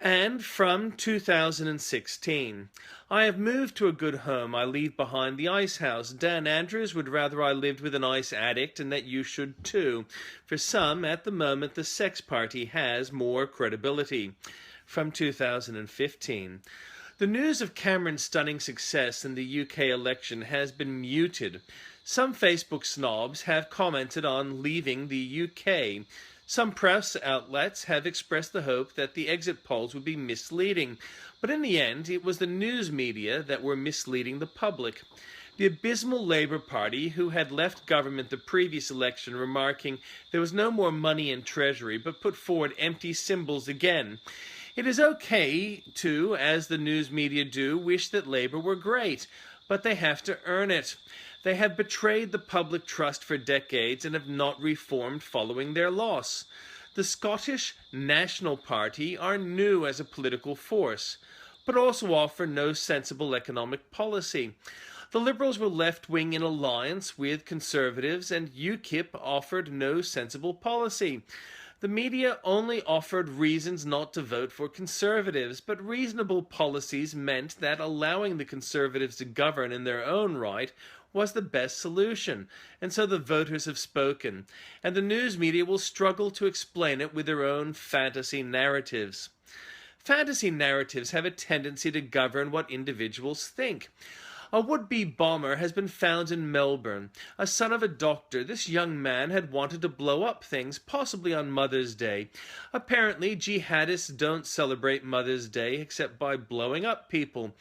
And from 2016, I have moved to a good home. I leave behind the ice house. Dan Andrews would rather I lived with an ice addict, and that you should too. For some, at the moment, the sex party has more credibility. From 2015. The news of Cameron's stunning success in the UK election has been muted. Some Facebook snobs have commented on leaving the UK. Some press outlets have expressed the hope that the exit polls would be misleading, but in the end it was the news media that were misleading the public. The abysmal Labour Party, who had left government the previous election remarking there was no more money in Treasury, but put forward empty symbols again. It is okay to, as the news media do, wish that Labour were great, but they have to earn it. They have betrayed the public trust for decades and have not reformed following their loss. The Scottish National Party are new as a political force, but also offer no sensible economic policy. The Liberals were left-wing in alliance with Conservatives, and UKIP offered no sensible policy. The media only offered reasons not to vote for Conservatives, but reasonable policies meant that allowing the Conservatives to govern in their own right was the best solution, and so the voters have spoken, and the news media will struggle to explain it with their own fantasy narratives. Fantasy narratives have a tendency to govern what individuals think. A would-be bomber has been found in Melbourne. A son of a doctor, this young man had wanted to blow up things, possibly on Mother's Day. Apparently, jihadists don't celebrate Mother's Day except by blowing up people,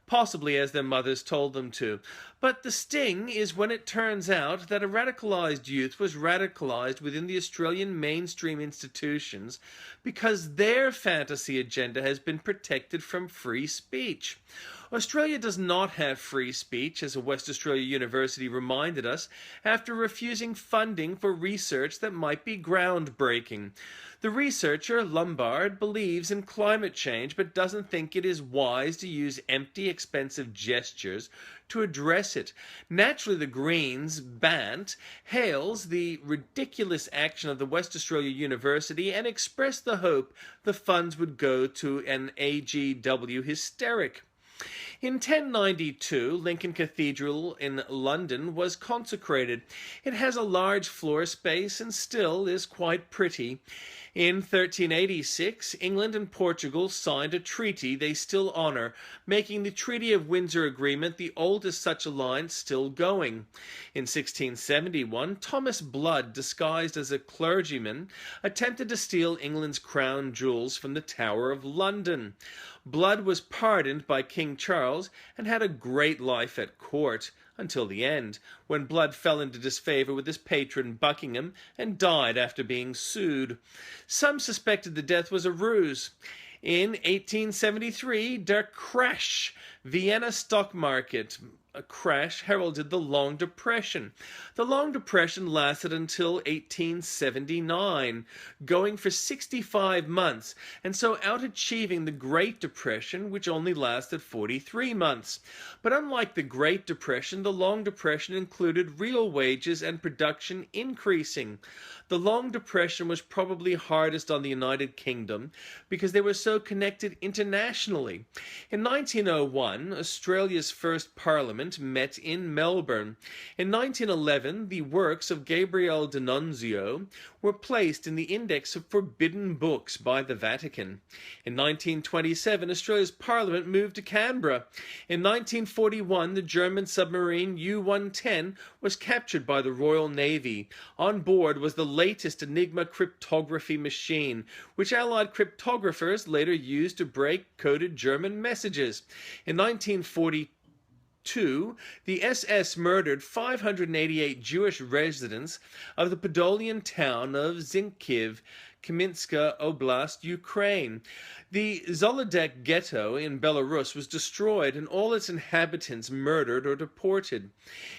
possibly as their mothers told them to. But the sting is when it turns out that a radicalised youth was radicalised within the Australian mainstream institutions because their fantasy agenda has been protected from free speech. Australia does not have free speech, as a West Australia university reminded us, after refusing funding for research that might be groundbreaking. The researcher, Lombard, believes in climate change but doesn't think it is wise to use empty, expensive gestures to address it. Naturally, the Greens Bant hails the ridiculous action of the West Australia University and expressed the hope the funds would go to an AGW hysteric. In 1092, Lincoln Cathedral in London was consecrated. It has a large floor space and still is quite pretty. In 1386, England and Portugal signed a treaty they still honour, making the Treaty of Windsor Agreement the oldest such alliance still going. In 1671, Thomas Blood, disguised as a clergyman, attempted to steal England's crown jewels from the Tower of London. Blood was pardoned by King Charles and had a great life at court, until the end, when Blood fell into disfavour with his patron Buckingham and died after being sued. Some suspected the death was a ruse. In 1873, der Crash, Vienna stock market crash heralded the Long Depression. The Long Depression lasted until 1879, going for 65 months, and so out-achieving the Great Depression, which only lasted 43 months. But unlike the Great Depression, the Long Depression included real wages and production increasing. The Long Depression was probably hardest on the United Kingdom because they were so connected internationally. In 1901, Australia's first parliament met in Melbourne. In 1911, the works of Gabriel D'Annunzio were placed in the Index of Forbidden Books by the Vatican. In 1927, Australia's parliament moved to Canberra. In 1941, the German submarine U-110 was captured by the Royal Navy. On board was the latest Enigma cryptography machine, which Allied cryptographers later used to break coded German messages. In 1942, the SS murdered 588 Jewish residents of the Podolian town of Zinkiv, Kaminska Oblast, Ukraine. The Zolodek ghetto in Belarus was destroyed and all its inhabitants murdered or deported.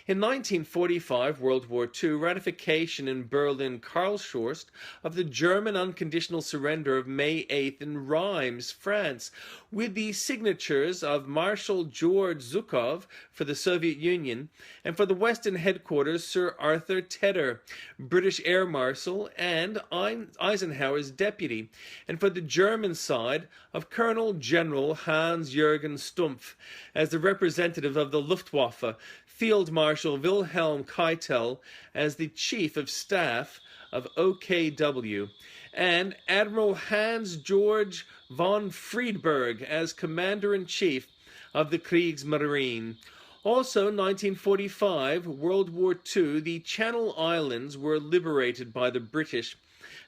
In 1945, World War II, ratification in Berlin-Karlshorst of the German unconditional surrender of May 8th in Reims, France, with the signatures of Marshal George Zhukov for the Soviet Union and for the Western headquarters Sir Arthur Tedder, British Air Marshal, and Eisenhower Eisenhower's deputy, and for the German side of Colonel General Hans-Jürgen Stumpf as the representative of the Luftwaffe, Field Marshal Wilhelm Keitel as the Chief of Staff of OKW, and Admiral Hans-Georg von Friedberg as Commander-in-Chief of the Kriegsmarine. Also, 1945, World War II, the Channel Islands were liberated by the British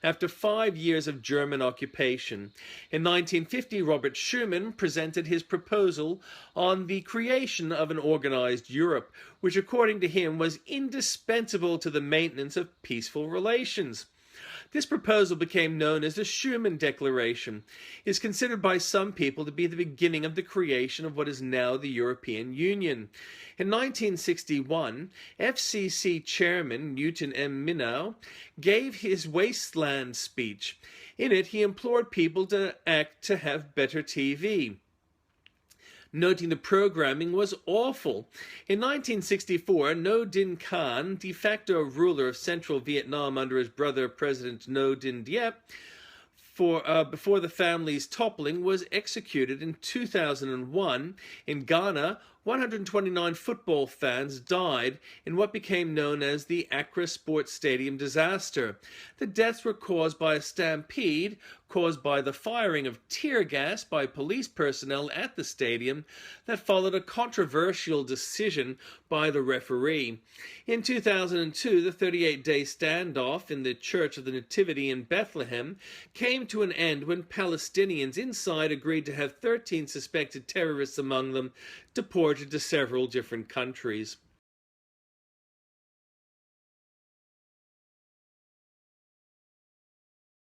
after 5 years of German occupation. In 1950, Robert Schuman presented his proposal on the creation of an organized Europe, which according to him was indispensable to the maintenance of peaceful relations. This proposal became known as the Schuman Declaration. It is considered by some people to be the beginning of the creation of what is now the European Union. In 1961, FCC Chairman Newton M. Minow gave his Wasteland speech. In it, he implored people to act to have better TV, noting the programming was awful. In 1964, No Dinh Khan, de facto ruler of central Vietnam under his brother President No Dinh Diem, before the family's toppling, was executed. In 2001. In Ghana, 129 football fans died in what became known as the Accra Sports Stadium disaster. The deaths were caused by a stampede caused by the firing of tear gas by police personnel at the stadium that followed a controversial decision by the referee. In 2002, the 38-day standoff in the Church of the Nativity in Bethlehem came to an end when Palestinians inside agreed to have 13 suspected terrorists among them deported to several different countries.